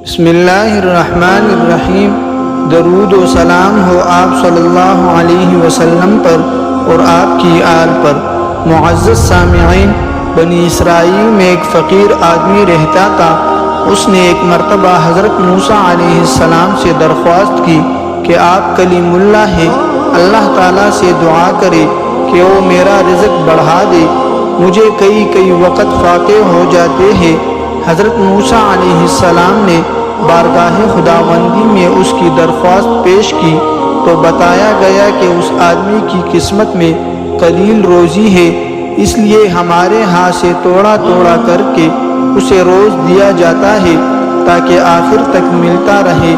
بسم اللہ الرحمن الرحیم۔ درود و سلام ہو آپ صلی اللہ علیہ وسلم پر اور آپ کی آل پر۔ معزز سامعین، بنی اسرائیل میں ایک فقیر آدمی رہتا تھا۔ اس نے ایک مرتبہ حضرت موسیٰ علیہ السلام سے درخواست کی کہ آپ کلیم اللہ ہیں، اللہ تعالیٰ سے دعا کرے کہ وہ میرا رزق بڑھا دے، مجھے کئی وقت فاقے ہو جاتے ہیں۔ حضرت موسیٰ علیہ السلام نے بارگاہ خداوندی میں اس کی درخواست پیش کی تو بتایا گیا کہ اس آدمی کی قسمت میں قلیل روزی ہے، اس لیے ہمارے ہاں سے توڑا کر کے اسے روز دیا جاتا ہے تاکہ آخر تک ملتا رہے۔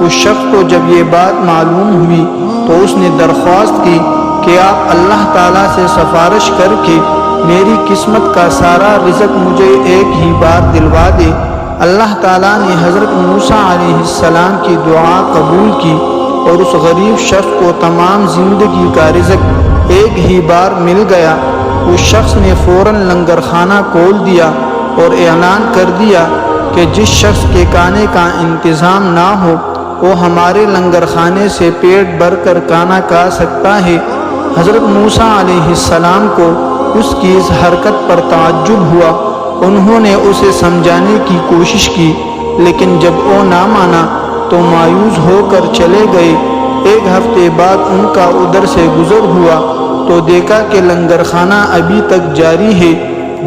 اس شخص کو جب یہ بات معلوم ہوئی تو اس نے درخواست کی کہ آپ اللہ تعالیٰ سے سفارش کر کے میری قسمت کا سارا رزق مجھے ایک ہی بار دلوا دے۔ اللہ تعالیٰ نے حضرت موسیٰ علیہ السلام کی دعا قبول کی اور اس غریب شخص کو تمام زندگی کا رزق ایک ہی بار مل گیا۔ اس شخص نے فوراً لنگر خانہ کھول دیا اور اعلان کر دیا کہ جس شخص کے کھانے کا انتظام نہ ہو وہ ہمارے لنگر خانے سے پیٹ بھر کر کھانا کھا سکتا ہے۔ حضرت موسیٰ علیہ السلام کو اس کی اس حرکت پر تعجب ہوا۔ انہوں نے اسے سمجھانے کی کوشش کی، لیکن جب وہ نہ مانا تو مایوس ہو کر چلے گئے۔ ایک ہفتے بعد ان کا ادھر سے گزر ہوا تو دیکھا کہ لنگر خانہ ابھی تک جاری ہے۔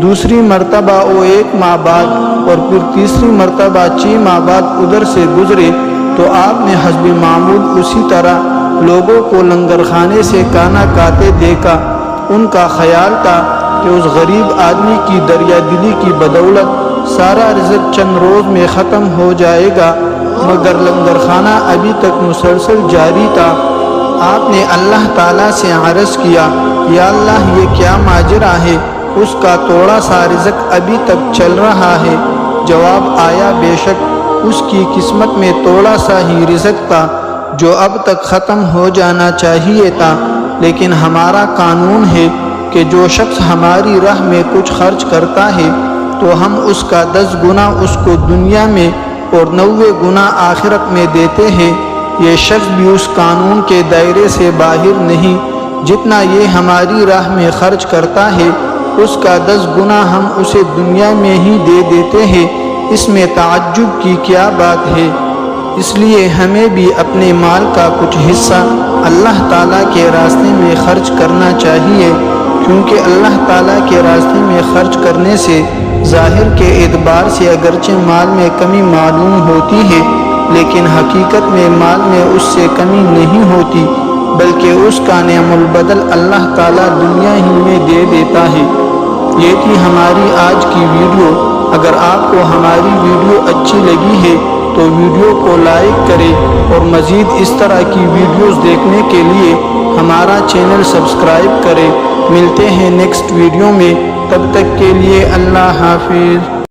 دوسری مرتبہ وہ 1 ماہ بعد اور پھر تیسری مرتبہ 6 ماہ بعد ادھر سے گزرے تو آپ نے حسب معمول اسی طرح لوگوں کو لنگر خانے سے کھانا کھاتے دیکھا۔ ان کا خیال تھا کہ اس غریب آدمی کی دریا دلی کی بدولت سارا رزق چند روز میں ختم ہو جائے گا، مگر لنگر خانہ ابھی تک مسلسل جاری تھا۔ آپ نے اللہ تعالیٰ سے عرض کیا، یا اللہ یہ کیا ماجرا ہے، اس کا تھوڑا سا رزق ابھی تک چل رہا ہے۔ جواب آیا، بے شک اس کی قسمت میں تھوڑا سا ہی رزق تھا جو اب تک ختم ہو جانا چاہیے تھا، لیکن ہمارا قانون ہے کہ جو شخص ہماری راہ میں کچھ خرچ کرتا ہے تو ہم اس کا 10 گنا اس کو دنیا میں اور 90 گنا آخرت میں دیتے ہیں۔ یہ شخص بھی اس قانون کے دائرے سے باہر نہیں۔ جتنا یہ ہماری راہ میں خرچ کرتا ہے اس کا 10 گنا ہم اسے دنیا میں ہی دے دیتے ہیں۔ اس میں تعجب کی کیا بات ہے؟ اس لیے ہمیں بھی اپنے مال کا کچھ حصہ اللہ تعالیٰ کے راستے میں خرچ کرنا چاہیے، کیونکہ اللہ تعالیٰ کے راستے میں خرچ کرنے سے ظاہر کے اعتبار سے اگرچہ مال میں کمی معلوم ہوتی ہے، لیکن حقیقت میں مال میں اس سے کمی نہیں ہوتی، بلکہ اس کا نعم البدل اللہ تعالیٰ دنیا ہی میں دے دیتا ہے۔ یہ تھی ہماری آج کی ویڈیو۔ اگر آپ کو ہماری ویڈیو اچھی لگی ہے تو ویڈیو کو لائک کریں اور مزید اس طرح کی ویڈیوز دیکھنے کے لیے ہمارا چینل سبسکرائب کریں۔ ملتے ہیں نیکسٹ ویڈیو میں، تب تک کے لیے اللہ حافظ۔